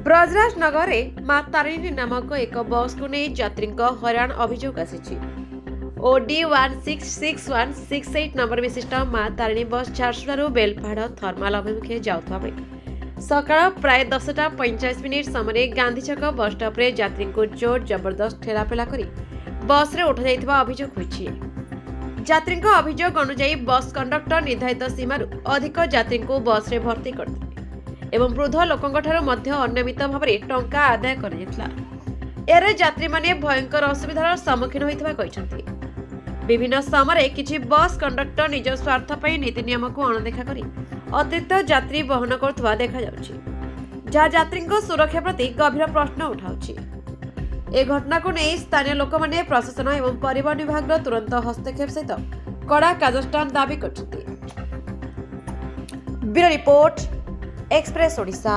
ब्रजराज नगर में मां तारिणी नामक एक बस को नहीं यात्री हईराण अभियोग आसी ओडी 166168 नंबर विशिष्ट मां तारिणी बस झारसुगुड़ा बेलपाड़ थर्माल अभिमुखे जाऊा बेले सकाळ प्राय 10:45 समय गांधी छक बस स्टॉप रे यात्री को जोर जबरदस्त ठेलापेला कर बस रे उठा जाइथिबा अभियोग होइछि। यात्री अभियोग अनुसार बस कंडक्टर निर्धारित सीमार अधिक यात्री को बस रे भर्ती करथिले एवं वृद्ध लोकंक ठारू मध्य अनियमित भाव में टंका आदाय कर यात्री माने भयंकर असुविधार सम्मुखीन होइथिबा कहिसंती। विभिन्न समय किछि बस कंडक्टर निज स्वार्थ पई नीति नियम को अणदेखा करी अतिरिक्त यात्री बहन करथुवा देखा जाउछि, जहा यात्री सुरक्षा प्रति गंभीर प्रश्न उठाउछि। ए घटना को नहीं स्थानीय लोक माने प्रशासन एवं परिवहन विभाग तुरंत हस्तक्षेप सहित कड़ा कार्यानुष्ठान दाबी करछन्ती। Bureau report express Odisha.